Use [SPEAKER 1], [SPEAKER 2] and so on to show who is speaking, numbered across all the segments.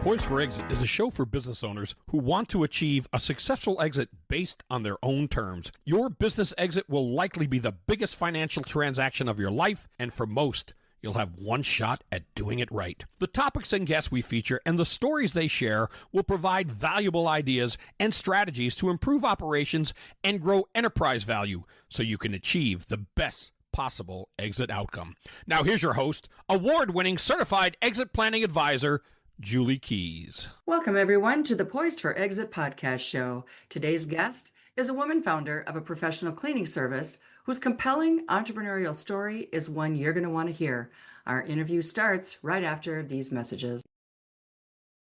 [SPEAKER 1] Poised for Exit is a show for business owners who want to achieve a successful exit based on their own terms. Your business exit will likely be the biggest financial transaction of your life, and for most, you'll have one shot at doing it right. The topics and guests we feature and the stories they share will provide valuable ideas and strategies to improve operations and grow enterprise value so you can achieve the best possible exit outcome. Now here's your host, award-winning certified exit planning advisor, Julie Keys.
[SPEAKER 2] Welcome, everyone, to the Poised for Exit podcast show. Today's guest is a woman founder of a professional cleaning service whose compelling entrepreneurial story is one you're going to want to hear. Our interview starts right after these messages.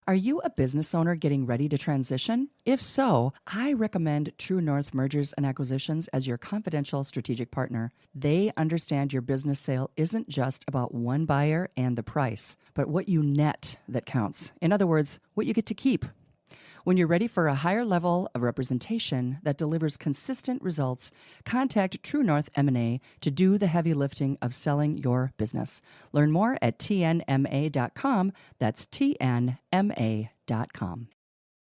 [SPEAKER 2] Are you a business owner getting ready to transition? If so, I recommend True North Mergers and Acquisitions as your confidential strategic partner. They understand your business sale isn't just about one buyer and the price, but what you net that counts. In other words, what you get to keep. When you're ready for a higher level of representation that delivers consistent results, contact True North M&A to do the heavy lifting of selling your business. Learn more at tnma.com. That's tnma.com.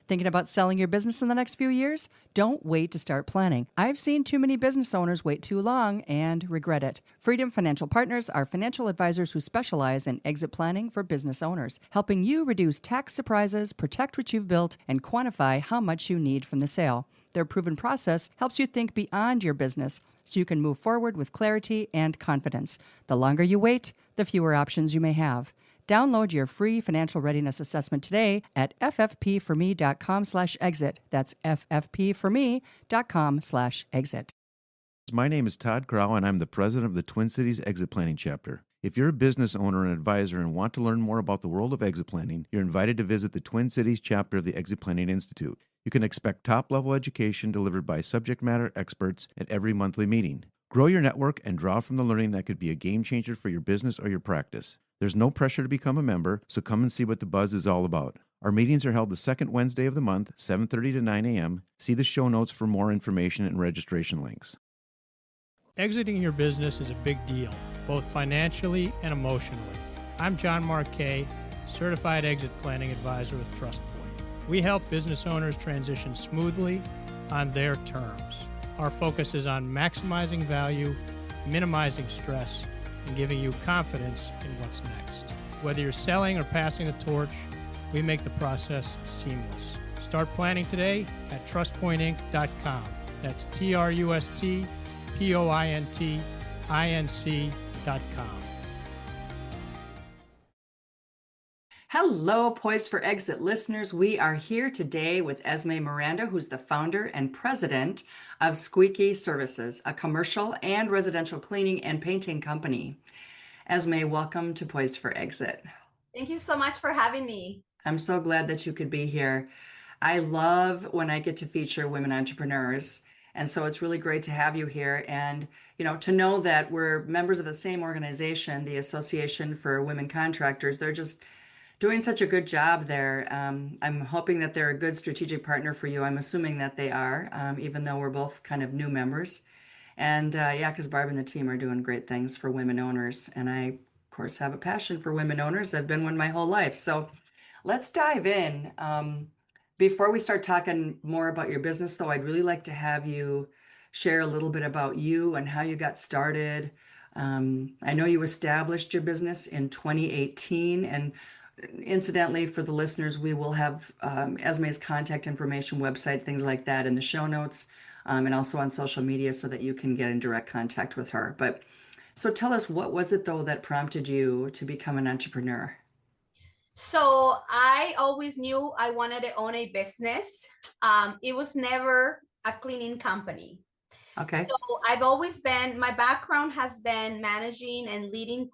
[SPEAKER 2] Thinking about selling your business in the next few years? Don't wait to start planning. I've seen too many business owners wait too long and regret it. Freedom Financial Partners are financial advisors who specialize in exit planning for business owners, helping you reduce tax surprises, protect what you've built, and quantify how much you need from the sale. Their proven process helps you think beyond your business so you can move forward with clarity and confidence. The longer you wait, the fewer options you may have. Download your free financial readiness assessment today at ffpforme.com/exit. That's ffpforme.com/exit.
[SPEAKER 3] My name is Todd Crow, and I'm the president of the Twin Cities Exit Planning Chapter. If you're a business owner and advisor and want to learn more about the world of exit planning, you're invited to visit the Twin Cities chapter of the Exit Planning Institute. You can expect top-level education delivered by subject matter experts at every monthly meeting. Grow your network and draw from the learning that could be a game changer for your business or your practice. There's no pressure to become a member, so come and see what the buzz is all about. Our meetings are held the second Wednesday of the month, 7:30 to 9 a.m. See the show notes for more information and registration links.
[SPEAKER 4] Exiting your business is a big deal, both financially and emotionally. I'm John Marquet, Certified Exit Planning Advisor with TrustPoint. We help business owners transition smoothly on their terms. Our focus is on maximizing value, minimizing stress, and giving you confidence in what's next. Whether you're selling or passing the torch, we make the process seamless. Start planning today at trustpointinc.com. That's trustpointinc.com.
[SPEAKER 2] Hello, Poised for Exit listeners. We are here today with Esme Miranda, who's the founder and president of Squeaky Services, a commercial and residential cleaning and painting company. Esme, welcome to Poised for Exit.
[SPEAKER 5] Thank you so much for having me.
[SPEAKER 2] I'm so glad that you could be here. I love when I get to feature women entrepreneurs. And so it's really great to have you here and, to know that we're members of the same organization, the Association for Women Contractors. They're just doing such a good job there. I'm hoping that they're a good strategic partner for you. I'm assuming that they are, even though we're both kind of new members. And because Barb and the team are doing great things for women owners. And I, of course, have a passion for women owners. I've been one my whole life. So let's dive in. Before we start talking more about your business, though, I'd really like to have you share a little bit about you and how you got started. I know you established your business in 2018, and incidentally, for the listeners, we will have Esme's contact information, website, things like that in the show notes, and also on social media so that you can get in direct contact with her. But so tell us, what was it, though, that prompted you to become an entrepreneur?
[SPEAKER 5] So I always knew I wanted to own a business. It was never a cleaning company.
[SPEAKER 2] Okay.
[SPEAKER 5] So I've always been, my background has been managing and leading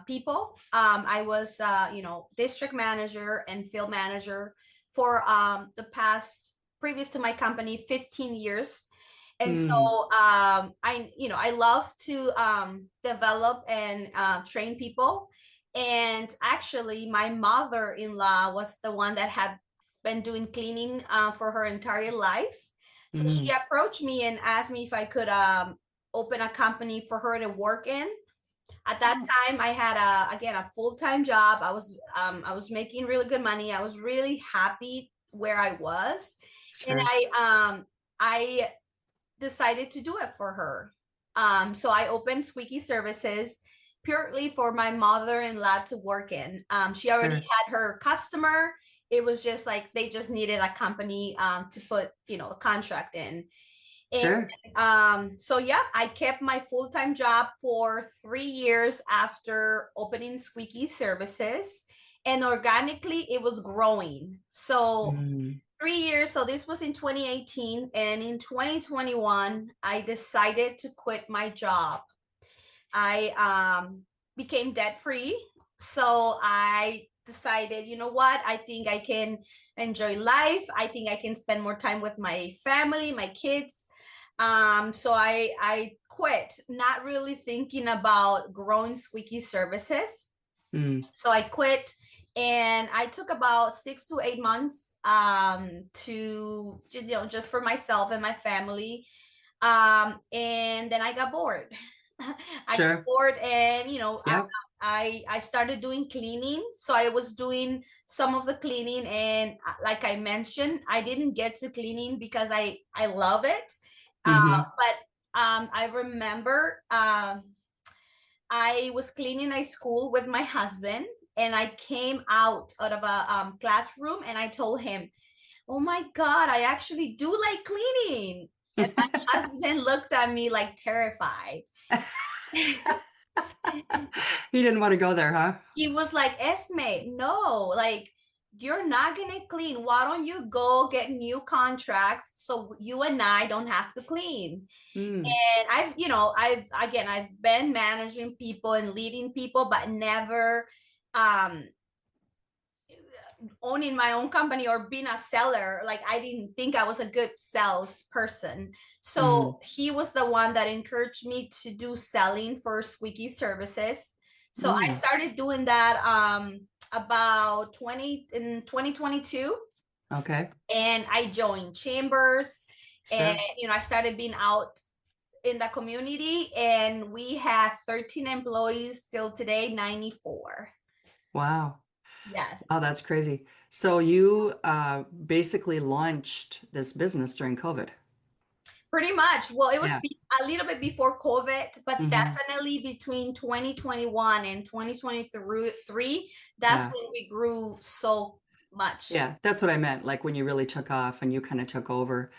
[SPEAKER 5] people. I was, district manager and field manager for the past, previous to my company, 15 years. And so I love to develop and train people. And actually, my mother-in-law was the one that had been doing cleaning for her entire life. So she approached me and asked me if I could open a company for her to work in. At that time, I had a full-time job. I was making really good money. I was really happy where I was, and
[SPEAKER 2] Sure.
[SPEAKER 5] I decided to do it for her. So I opened Squeaky Services purely for my mother-in-law to work in. She already
[SPEAKER 2] Sure.
[SPEAKER 5] had her customer. It was just like they just needed a company to put, you know, a contract in. And
[SPEAKER 2] Sure.
[SPEAKER 5] so yeah, I kept my full-time job for 3 years after opening Squeaky Services, and organically it was growing. So
[SPEAKER 2] Mm.
[SPEAKER 5] 3 years. So this was in 2018, and in 2021, I decided to quit my job. I became debt free. So I decided, you know what? I think I can enjoy life. I think I can spend more time with my family, my kids. So I quit, not really thinking about growing Squeaky Services.
[SPEAKER 2] Mm.
[SPEAKER 5] So I quit, and I took about 6 to 8 months to, you know, just for myself and my family. And then I got bored. I got
[SPEAKER 2] Sure.
[SPEAKER 5] bored, and you know,
[SPEAKER 2] Yep.
[SPEAKER 5] I started doing cleaning. So I was doing some of the cleaning, and like I mentioned, I didn't get to cleaning because I love it.
[SPEAKER 2] Mm-hmm.
[SPEAKER 5] But I remember I was cleaning a school with my husband, and I came out of a classroom, and I told him, "Oh my God, I actually do like cleaning." And my husband looked at me like terrified.
[SPEAKER 2] He didn't want to go there, huh?
[SPEAKER 5] He was like, "Esme, no, like you're not gonna clean. Why don't you go get new contracts so you and I don't have to clean?"
[SPEAKER 2] Mm.
[SPEAKER 5] And I've been managing people and leading people, but never um owning my own company or being a seller. Like I didn't think I was a good salesperson.
[SPEAKER 2] Mm.
[SPEAKER 5] So he was the one that encouraged me to do selling for Squeaky Services. So I
[SPEAKER 2] Mm.
[SPEAKER 5] started doing that about 2022,
[SPEAKER 2] Okay.
[SPEAKER 5] and I joined chambers, and
[SPEAKER 2] Sure.
[SPEAKER 5] you know, I started being out in the community, and we have 13 employees till today, 94.
[SPEAKER 2] Wow.
[SPEAKER 5] Yes.
[SPEAKER 2] Oh, that's crazy. So you basically launched this business during COVID.
[SPEAKER 5] Pretty much. Well, it was
[SPEAKER 2] Yeah.
[SPEAKER 5] a little bit before COVID, but
[SPEAKER 2] Mm-hmm.
[SPEAKER 5] definitely between 2021 and 2023, that's
[SPEAKER 2] Yeah.
[SPEAKER 5] when we grew so much.
[SPEAKER 2] Yeah. That's what I meant. Like when you really took off and you kind of took over.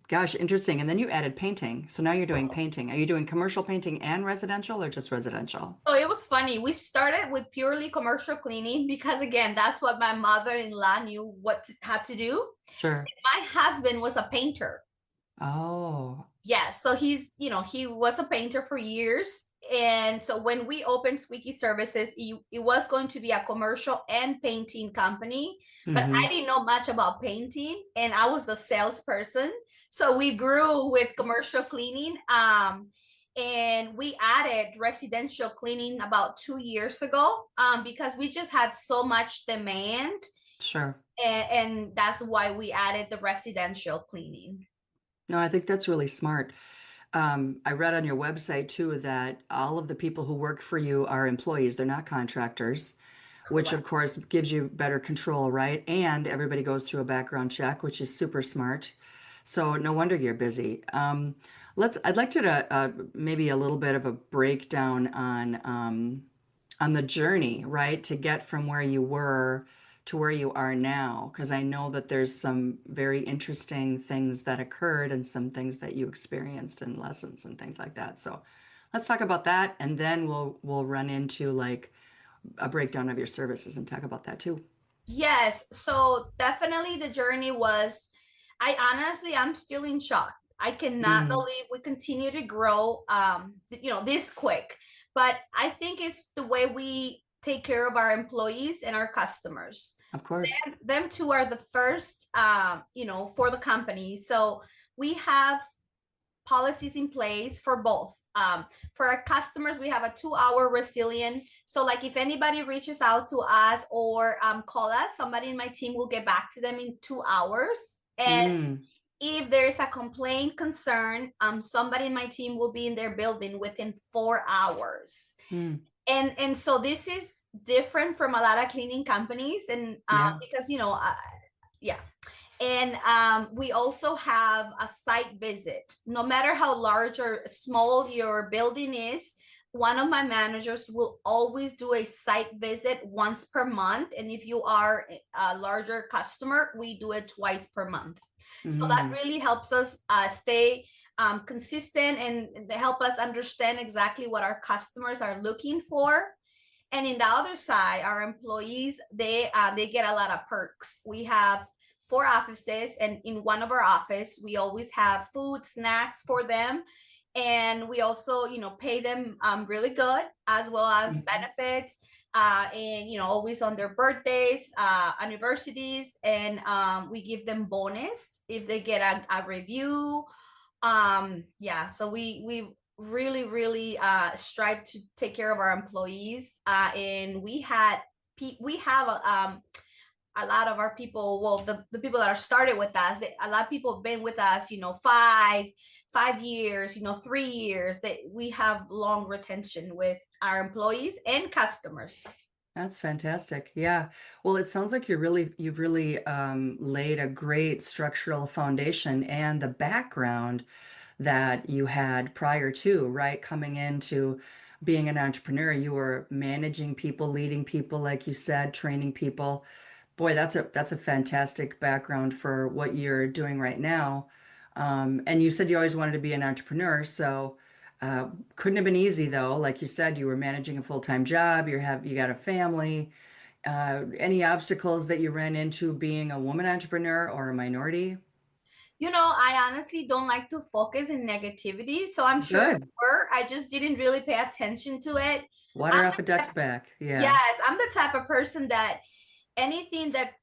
[SPEAKER 2] Gosh, interesting. And then you added painting. So now you're doing painting. Are you doing commercial painting and residential or just residential?
[SPEAKER 5] So it was funny. We started with purely commercial cleaning because, again, that's what my mother-in-law knew how to do.
[SPEAKER 2] Sure.
[SPEAKER 5] My husband was a painter.
[SPEAKER 2] Oh.
[SPEAKER 5] Yes, so he was a painter for years. And so when we opened Squeaky Services, it was going to be a commercial and painting company, but
[SPEAKER 2] Mm-hmm.
[SPEAKER 5] I didn't know much about painting, and I was the salesperson. So we grew with commercial cleaning, and we added residential cleaning about 2 years ago, because we just had so much demand,
[SPEAKER 2] Sure.
[SPEAKER 5] and that's why we added the residential cleaning.
[SPEAKER 2] No, I think that's really smart. I read on your website too that all of the people who work for you are employees, they're not contractors, which of course gives you better control, right? And everybody goes through a background check, which is super smart. So no wonder you're busy. I'd like to maybe a little bit of a breakdown on the journey, right, to get from where you were to where you are now, because I know that there's some very interesting things that occurred and some things that you experienced and lessons and things like that. So let's talk about that, and then we'll run into like a breakdown of your services and talk about that too.
[SPEAKER 5] Yes, so definitely the journey was, I'm still in shock. I cannot
[SPEAKER 2] Mm,
[SPEAKER 5] believe we continue to grow this quick. But I think it's the way we take care of our employees and our customers.
[SPEAKER 2] of course.
[SPEAKER 5] Them two are the first for the company. So we have policies in place for both. For our customers, we have a 2-hour resilient. So like if anybody reaches out to us or call us, somebody in my team will get back to them in 2 hours. And
[SPEAKER 2] Mm,
[SPEAKER 5] if there is a complaint concern, somebody in my team will be in their building within 4 hours.
[SPEAKER 2] Mm,
[SPEAKER 5] And so this is different from a lot of cleaning companies, and
[SPEAKER 2] yeah.
[SPEAKER 5] because yeah. And we also have a site visit. No matter how large or small your building is, one of my managers will always do a site visit once per month. And if you are a larger customer, we do it twice per month. So that really helps us stay consistent and help us understand exactly what our customers are looking for. And in the other side, our employees, they get a lot of perks. We have 4 offices, and in one of our office, we always have food, snacks for them. And we also, pay them really good, as well as benefits, and, always on their birthdays, anniversaries, and we give them bonus if they get a review. Yeah, so we really strive to take care of our employees, and we have a lot of our people, well, the people that are started with us, a lot of people have been with us, 5 years, 3 years, that we have long retention with our employees and customers.
[SPEAKER 2] That's fantastic. Yeah. Well, it sounds like you've really laid a great structural foundation and the background that you had prior to, right? Coming into being an entrepreneur, you were managing people, leading people, like you said, training people. Boy, that's a fantastic background for what you're doing right now. And you said you always wanted to be an entrepreneur, so couldn't have been easy though. Like you said, you were managing a full-time job. You got a family. Any obstacles that you ran into being a woman entrepreneur or a minority?
[SPEAKER 5] I honestly don't like to focus in negativity, so I'm sure there
[SPEAKER 2] Good.
[SPEAKER 5] were. I just didn't really pay attention to it.
[SPEAKER 2] Water off a duck's back. Yeah.
[SPEAKER 5] Yes, I'm the type of person that anything that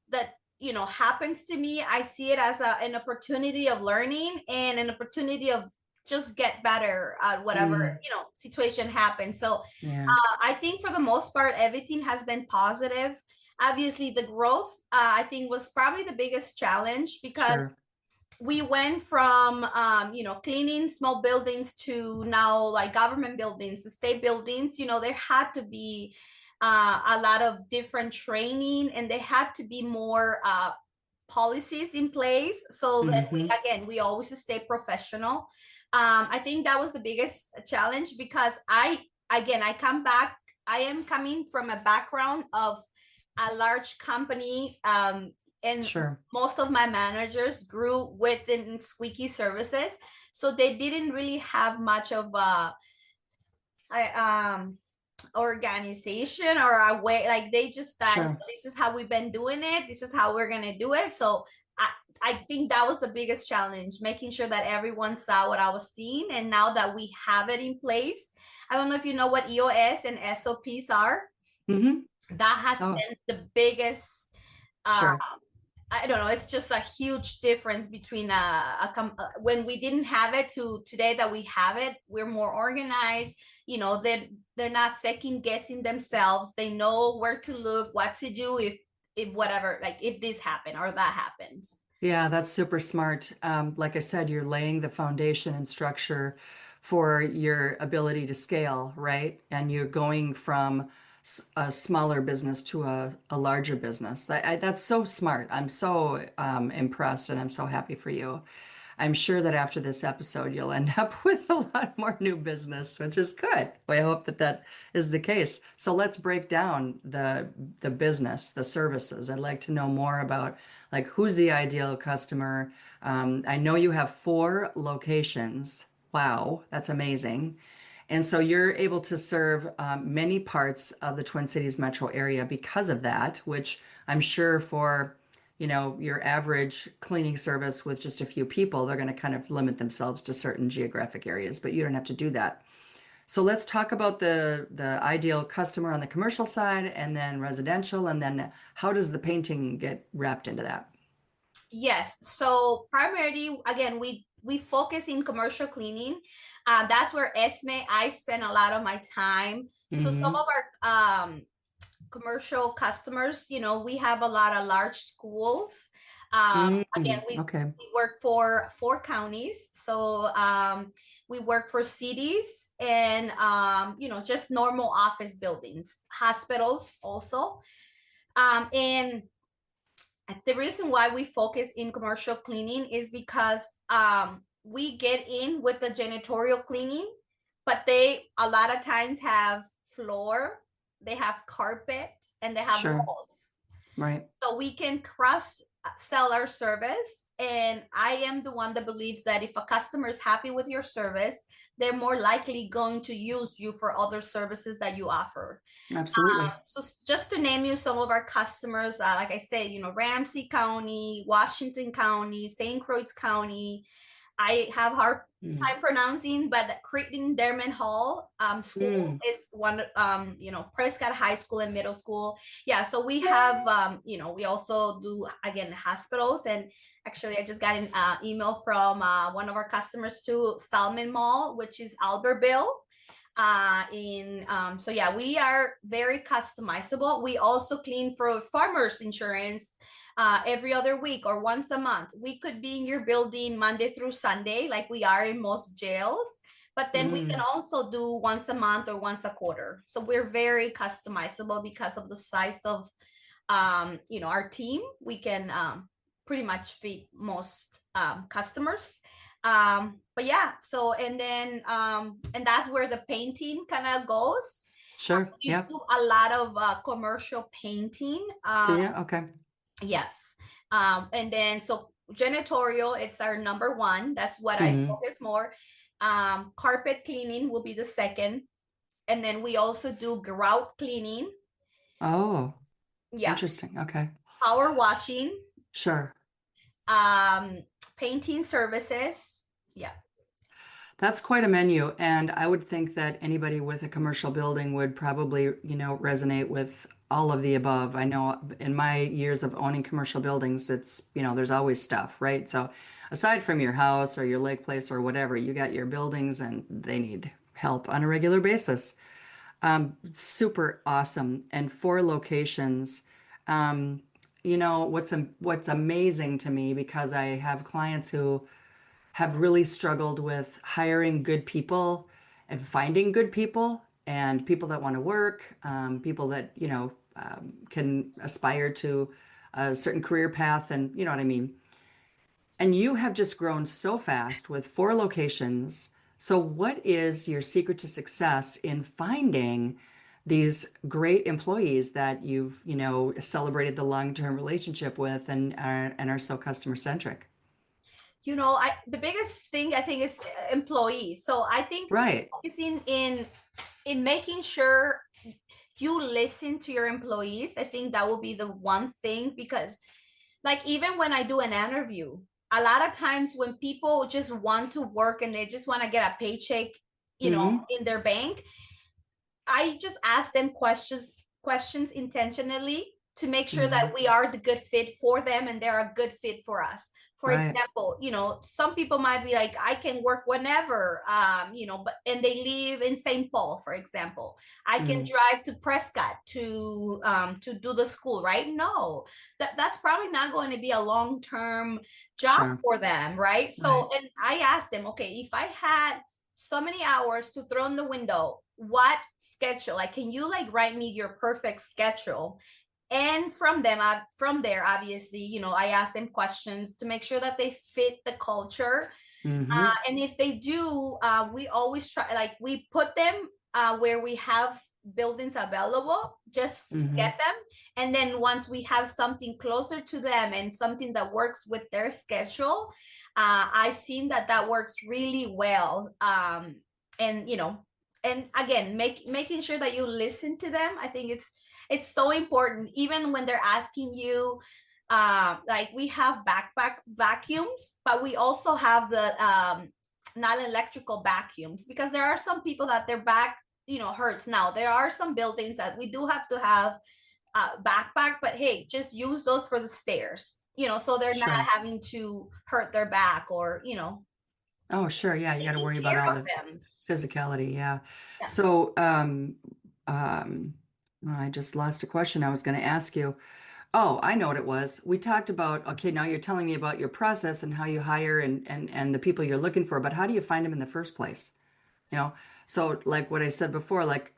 [SPEAKER 5] happens to me, I see it as an opportunity of learning and an opportunity of just get better at whatever
[SPEAKER 2] Mm,
[SPEAKER 5] situation happens. So
[SPEAKER 2] yeah.
[SPEAKER 5] I think for the most part, everything has been positive. Obviously, the growth, I think, was probably the biggest challenge, because
[SPEAKER 2] Sure.
[SPEAKER 5] we went from cleaning small buildings to now like government buildings, state buildings. There had to be a lot of different training, and there had to be more policies in place, so that
[SPEAKER 2] Hmm.
[SPEAKER 5] we always stay professional. I think that was the biggest challenge, because I am coming from a background of a large company, and
[SPEAKER 2] Sure.
[SPEAKER 5] most of my managers grew within Squeaky Services, so they didn't really have much of organization or a way. Like, they just thought,
[SPEAKER 2] Sure.
[SPEAKER 5] this is how we've been doing it, this is how we're gonna do it. So I think that was the biggest challenge, making sure that everyone saw what I was seeing. And now that we have it in place, I don't know if you know what EOS and SOPs are.
[SPEAKER 2] Hmm.
[SPEAKER 5] That has
[SPEAKER 2] Oh,
[SPEAKER 5] been the biggest, uh,
[SPEAKER 2] sure.
[SPEAKER 5] I don't know, it's just a huge difference between when we didn't have it to today that we have it. We're more organized. They're not second guessing themselves. They know where to look, what to do if whatever, like if this happened or that happens.
[SPEAKER 2] Yeah, that's super smart. Like I said, you're laying the foundation and structure for your ability to scale, right? And you're going from a smaller business to a larger business. That's so smart. I'm so impressed and I'm so happy for you. I'm sure that after this episode, you'll end up with a lot more new business, which is good. I hope that that is the case. So let's break down the business, the services. I'd like to know more about like who's the ideal customer. I know you have 4 locations. Wow, that's amazing. And so you're able to serve many parts of the Twin Cities metro area because of that, which I'm sure for your average cleaning service with just a few people, they're going to kind of limit themselves to certain geographic areas, but you don't have to do that. So let's talk about the ideal customer on the commercial side and then residential, and then how does the painting get wrapped into that?
[SPEAKER 5] Yes. So primarily, again, we focus in commercial cleaning. That's where I spend a lot of my time. So some
[SPEAKER 2] Hmm.
[SPEAKER 5] of our commercial customers, we have a lot of large schools, Again,
[SPEAKER 2] Okay.
[SPEAKER 5] we work for 4 counties. So we work for cities and, just normal office buildings, hospitals also. And the reason why we focus in commercial cleaning is because we get in with the janitorial cleaning, but they a lot of times have floor, they have carpet, and they have
[SPEAKER 2] Sure.
[SPEAKER 5] walls.
[SPEAKER 2] Right.
[SPEAKER 5] So we can cross sell our service. And I am the one that believes that if a customer is happy with your service, they're more likely going to use you for other services that you offer.
[SPEAKER 2] Absolutely.
[SPEAKER 5] So just to name you some of our customers, like I said, Ramsey County, Washington County, St. Croix County. I have hard time pronouncing, but Creighton Derman Hall school is one, Prescott High School and middle school. Yeah, so we have, we also do, again, hospitals. And actually, I just got an email from one of our customers to Salmon Mall, which is Albertville. So yeah, we are very customizable. We also clean for farmers insurance every other week or once a month. We could be in your building Monday through Sunday, like we are in most jails, but then we can also do once a month or once a quarter. So we're very customizable because of the size of our team. We can pretty much fit most customers. But yeah, so and then and that's where the painting kind of goes.
[SPEAKER 2] Sure.
[SPEAKER 5] We
[SPEAKER 2] Yeah.
[SPEAKER 5] do a lot of commercial painting.
[SPEAKER 2] Do you? Okay.
[SPEAKER 5] Yes. And then so janitorial, it's our number one. That's what I focus more. Carpet cleaning will be the second. And then we also do grout cleaning.
[SPEAKER 2] Oh,
[SPEAKER 5] Yeah.
[SPEAKER 2] interesting. Okay.
[SPEAKER 5] Power washing.
[SPEAKER 2] Sure.
[SPEAKER 5] Painting services. Yeah.
[SPEAKER 2] That's quite a menu. And I would think that anybody with a commercial building would probably, resonate with all of the above. I know in my years of owning commercial buildings, it's, there's always stuff, right? So aside from your house or your lake place or whatever, you got your buildings and they need help on a regular basis. Super awesome. And 4 locations. What's amazing to me, because I have clients who have really struggled with hiring good people and finding good people and people that want to work, people that, can aspire to a certain career path, and you know what I mean. And you have just grown so fast with 4 locations. So what is your secret to success in finding these great employees that you've, celebrated the long-term relationship with and are so customer centric?
[SPEAKER 5] The biggest thing I think is employees. So I think
[SPEAKER 2] Right.
[SPEAKER 5] focusing in making sure you listen to your employees. I think that will be the one thing, because like even when I do an interview, a lot of times when people just want to work and they just want to get a paycheck, in their bank, I just ask them questions intentionally to make sure that we are the good fit for them and they're a good fit for us. For
[SPEAKER 2] Right.
[SPEAKER 5] example, some people might be like, I can work whenever, and they live in St. Paul, for example. I can drive to Prescott to do the school, right? No, that's probably not going to be a long-term job
[SPEAKER 2] Sure.
[SPEAKER 5] for them, right? So, and I asked them, okay, if I had so many hours to throw in the window, what schedule, like, can you like write me your perfect schedule? And from there, obviously, I ask them questions to make sure that they fit the culture. And if they do, we always try, like we put them where we have buildings available just to get them. And then once we have something closer to them and something that works with their schedule, I've seen that works really well. And again, making sure that you listen to them. I think it's so important, even when they're asking you, like we have backpack vacuums, but we also have the non-electrical vacuums, because there are some people that their back, hurts. Now, there are some buildings that we do have to have backpack, but hey, just use those for the stairs, so they're
[SPEAKER 2] Sure.
[SPEAKER 5] not having to hurt their back or,
[SPEAKER 2] Oh, sure. Yeah. You got to worry about
[SPEAKER 5] care
[SPEAKER 2] all
[SPEAKER 5] of
[SPEAKER 2] the
[SPEAKER 5] them.
[SPEAKER 2] physicality. Yeah.
[SPEAKER 5] Yeah.
[SPEAKER 2] So, I just lost a question I was going to ask you. Oh, I know what it was. We talked about, okay, now you're telling me about your process and how you hire and the people you're looking for, but how do you find them in the first place? You know, so like what I said before, like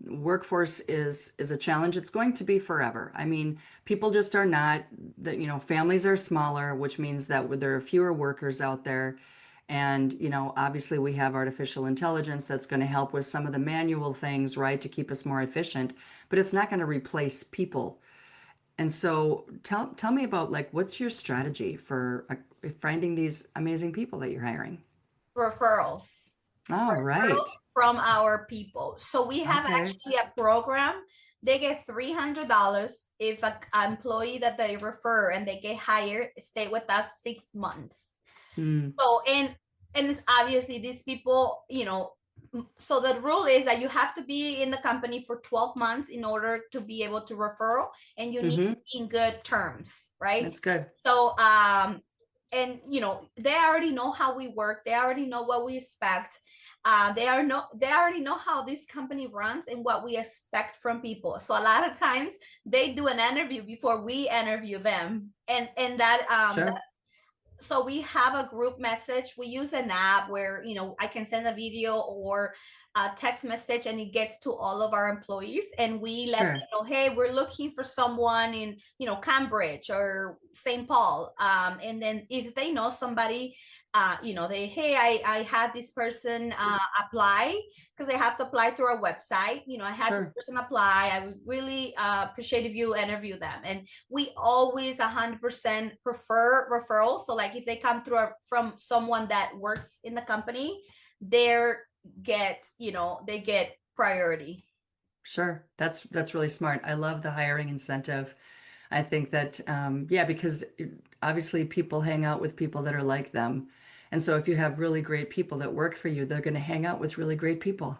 [SPEAKER 2] workforce is a challenge. It's going to be forever. I mean, people just are not that, families are smaller, which means that there are fewer workers out there. And, obviously we have artificial intelligence that's going to help with some of the manual things, right, to keep us more efficient, but it's not going to replace people. And so tell me about like what's your strategy for finding these amazing people that you're hiring?
[SPEAKER 5] Referrals.
[SPEAKER 2] All
[SPEAKER 5] Referrals
[SPEAKER 2] right.
[SPEAKER 5] from our people. So we have
[SPEAKER 2] Okay.
[SPEAKER 5] actually a program. They get $300 if an employee that they refer and they get hired stay with us 6 months.
[SPEAKER 2] Hmm.
[SPEAKER 5] So and it's obviously these people, so the rule is that you have to be in the company for 12 months in order to be able to referral, and you need
[SPEAKER 2] Mm-hmm.
[SPEAKER 5] to be in good terms, right?
[SPEAKER 2] That's good.
[SPEAKER 5] So and they already know how we work, they already know what we expect. They already know how this company runs and what we expect from people. So a lot of times they do an interview before we interview them, and
[SPEAKER 2] Sure.
[SPEAKER 5] so we have a group message. We use an app where I can send a video or a text message, and it gets to all of our employees, and we let them
[SPEAKER 2] Sure.
[SPEAKER 5] know, hey, we're looking for someone in Cambridge or St. Paul, and then if they know somebody, they, hey, I had this person apply, because they have to apply through our website. I had this
[SPEAKER 2] Sure.
[SPEAKER 5] person apply. I would really appreciate if you interview them. And we always 100% prefer referrals. So like if they come through from someone that works in the company, they get priority.
[SPEAKER 2] Sure. That's really smart. I love the hiring incentive. I think that yeah, because obviously people hang out with people that are like them. And so if you have really great people that work for you, they're going to hang out with really great people.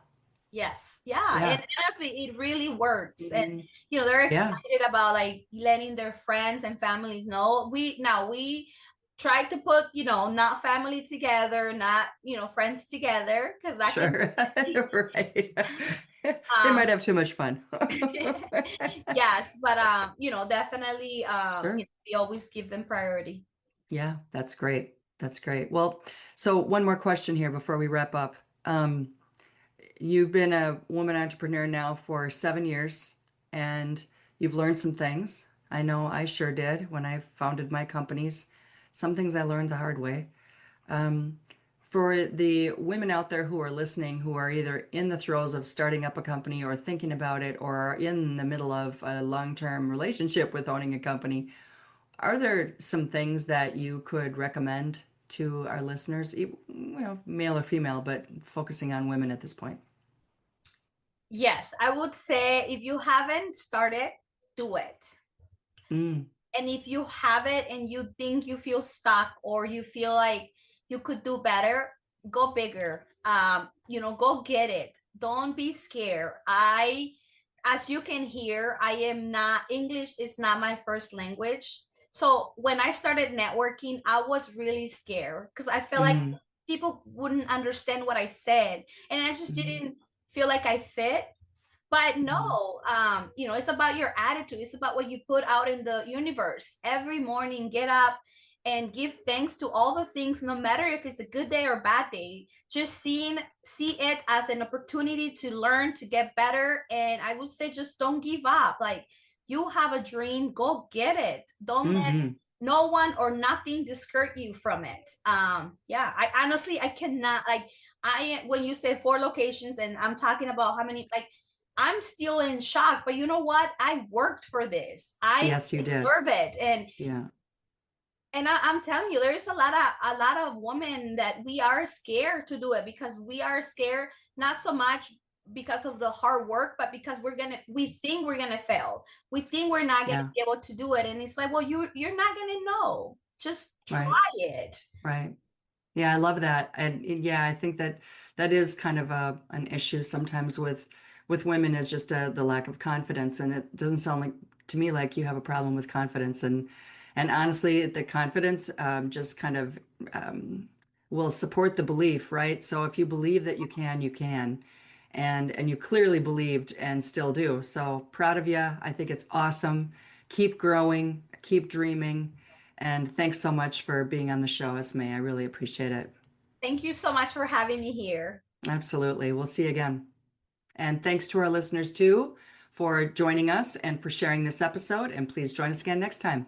[SPEAKER 5] Yes, yeah, and
[SPEAKER 2] Yeah.
[SPEAKER 5] honestly, it really works, and
[SPEAKER 2] Mhm.
[SPEAKER 5] they're
[SPEAKER 2] Yeah.
[SPEAKER 5] excited about like letting their friends and families know. We try to put not family together, not friends together, because that can
[SPEAKER 2] Sure.
[SPEAKER 5] be messy.
[SPEAKER 2] Right. They
[SPEAKER 5] Um,
[SPEAKER 2] might have too much fun.
[SPEAKER 5] yes, but definitely,
[SPEAKER 2] Sure.
[SPEAKER 5] we always give them priority.
[SPEAKER 2] Yeah, that's great. That's great. Well, so one more question here before we wrap up. Um, you've been a woman entrepreneur now for 7 years, and you've learned some things. I know I sure did when I founded my companies. Some things I learned the hard way. Um, for the women out there who are listening, who are either in the throes of starting up a company or thinking about it, or are in the middle of a long-term relationship with owning a company, are there some things that you could recommend to our listeners, male or female, but focusing on women at this point?
[SPEAKER 5] Yes, I would say if you haven't started, do it.
[SPEAKER 2] Mm,
[SPEAKER 5] And if you have it and you think you feel stuck or you feel like you could do better, go bigger. Go get it. Don't be scared. As you can hear, I am not, English is not my first language. So when I started networking, I was really scared because I felt like
[SPEAKER 2] mm,
[SPEAKER 5] people wouldn't understand what I said. And I just
[SPEAKER 2] mm,
[SPEAKER 5] didn't feel like I fit. But
[SPEAKER 2] mm.
[SPEAKER 5] no, it's about your attitude. It's about what you put out in the universe. Every morning, get up and give thanks to all the things, no matter if it's a good day or a bad day. Just see it as an opportunity to learn, to get better. And I would say just don't give up. Like, you have a dream, go get it. Don't let
[SPEAKER 2] Mm-hmm.
[SPEAKER 5] no one or nothing discourage you from it. Yeah, I honestly I cannot, like, when you say 4 locations and I'm talking about how many, like, I'm still in shock, but you know what? I worked for this. I
[SPEAKER 2] Yes, you did.
[SPEAKER 5] deserve it.
[SPEAKER 2] Yeah.
[SPEAKER 5] And I'm telling you, there's a lot of women that we are scared to do it, because we are scared, not so much because of the hard work, but because we think we're gonna fail. We think we're not gonna
[SPEAKER 2] Yeah.
[SPEAKER 5] be able to do it. And it's like, well, you're not gonna know. Just try
[SPEAKER 2] Right.
[SPEAKER 5] it.
[SPEAKER 2] Right. Yeah, I love that. And yeah, I think that that is kind of an issue sometimes with women is just the lack of confidence. And it doesn't sound like to me like you have a problem with confidence. And honestly, the confidence just kind of will support the belief, right? So if you believe that you can, you can. And you clearly believed and still do. So proud of you. I think it's awesome keep growing, keep dreaming. And thanks so much for being on the show, Esme. I really appreciate it.
[SPEAKER 5] Thank you so much for having me here.
[SPEAKER 2] Absolutely. We'll see you again. And thanks to our listeners too for joining us and for sharing this episode. And please join us again next time.